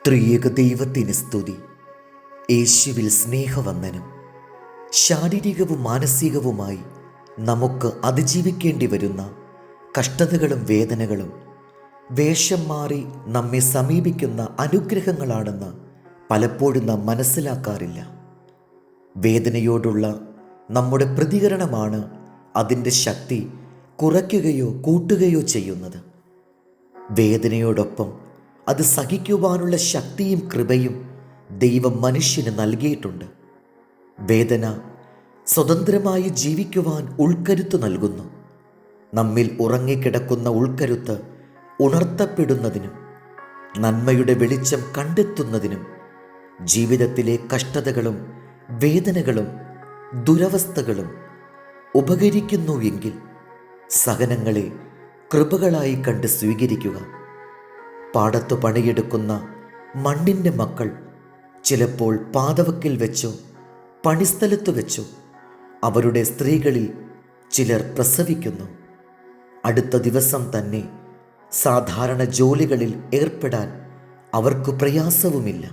ത്രിയേക ദൈവത്തിന് സ്തുതി. യേശുവിൽ സ്നേഹവന്ദനം. ശാരീരികവും മാനസികവുമായി നമുക്ക് അതിജീവിക്കേണ്ടി വരുന്ന കഷ്ടതകളും വേദനകളും വേഷം മാറി നമ്മെ സമീപിക്കുന്ന അനുഗ്രഹങ്ങളാണെന്ന് പലപ്പോഴും നാം മനസ്സിലാക്കാറില്ല. വേദനയോടുള്ള നമ്മുടെ പ്രതികരണമാണ് അതിൻ്റെ ശക്തി കുറയ്ക്കുകയോ കൂട്ടുകയോ ചെയ്യുന്നത്. വേദനയോടൊപ്പം അത് സഹിക്കുവാനുള്ള ശക്തിയും കൃപയും ദൈവം മനുഷ്യന് നൽകിയിട്ടുണ്ട്. വേദന സ്വതന്ത്രമായി ജീവിക്കുവാൻ ഉൾക്കരുത്ത് നൽകുന്നു. നമ്മിൽ ഉറങ്ങിക്കിടക്കുന്ന ഉൾക്കരുത്ത് ഉണർത്തപ്പെടുന്നതിനും നന്മയുടെ വെളിച്ചം കണ്ടെത്തുന്നതിനും ജീവിതത്തിലെ കഷ്ടതകളും വേദനകളും ദുരവസ്ഥകളും ഉപകരിക്കുന്നുവെങ്കിൽ സഹനങ്ങളെ കൃപകളായി കണ്ട് സ്വീകരിക്കുക. പാടത്തു പണിയെടുക്കുന്ന മണ്ണിൻ്റെ മക്കൾ ചിലപ്പോൾ പാതവക്കിൽ വെച്ചോ പണിസ്ഥലത്ത് വെച്ചോ അവരുടെ സ്ത്രീകളിൽ ചിലർ പ്രസവിക്കുന്നു. അടുത്ത ദിവസം തന്നെ സാധാരണ ജോലികളിൽ ഏർപ്പെടാൻ അവർക്ക് പ്രയാസവുമില്ല.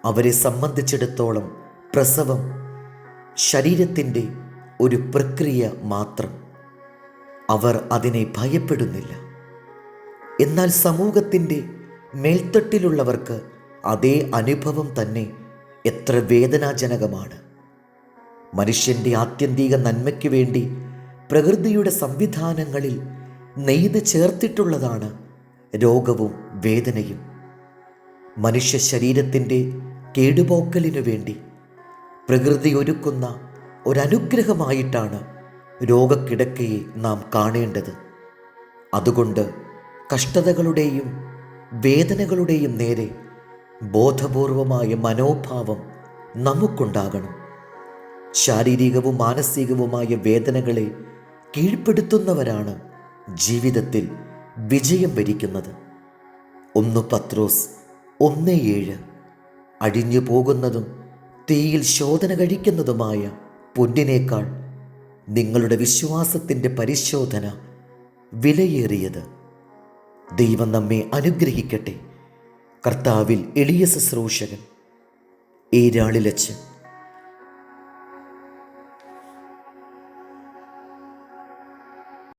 അവരെ സംബന്ധിച്ചിടത്തോളം പ്രസവം ശരീരത്തിൻ്റെ ഒരു പ്രക്രിയ മാത്രം. അവർ അതിനെ ഭയപ്പെടുന്നില്ല. എന്നാൽ സമൂഹത്തിൻ്റെ മേൽത്തട്ടിലുള്ളവർക്ക് അതേ അനുഭവം തന്നെ എത്ര വേദനാജനകമാണ്. മനുഷ്യൻ്റെ ആത്യന്തിക നന്മയ്ക്ക് വേണ്ടി പ്രകൃതിയുടെ സംവിധാനങ്ങളിൽ നെയ്ത് ചേർത്തിട്ടുള്ളതാണ് രോഗവും വേദനയും. മനുഷ്യ ശരീരത്തിൻ്റെ കേടുപോക്കലിനു വേണ്ടി പ്രകൃതി ഒരുക്കുന്ന ഒരനുഗ്രഹമായിട്ടാണ് രോഗക്കിടക്കയെ നാം കാണേണ്ടത്. അതുകൊണ്ട് കഷ്ടതകളുടെയും വേദനകളുടെയും നേരെ ബോധപൂർവമായ മനോഭാവം നമുക്കുണ്ടാകണം. ശാരീരികവും മാനസികവുമായ വേദനകളെ കീഴ്പ്പെടുത്തുന്നവരാണ് ജീവിതത്തിൽ വിജയം വരിക്കുന്നത്. 1 പത്രോസ് 1:7 അഴിഞ്ഞു പോകുന്നതും തീയിൽ ശോധന കഴിക്കുന്നതുമായ പൊന്നിനേക്കാൾ നിങ്ങളുടെ വിശ്വാസത്തിൻ്റെ പരിശോധന വിലയേറിയത്. ദൈവം നമ്മെ അനുഗ്രഹിക്കട്ടെ. കർത്താവിൽ എളിയ ശുശ്രൂഷകൻ ഏരാളിലച്ചൻ.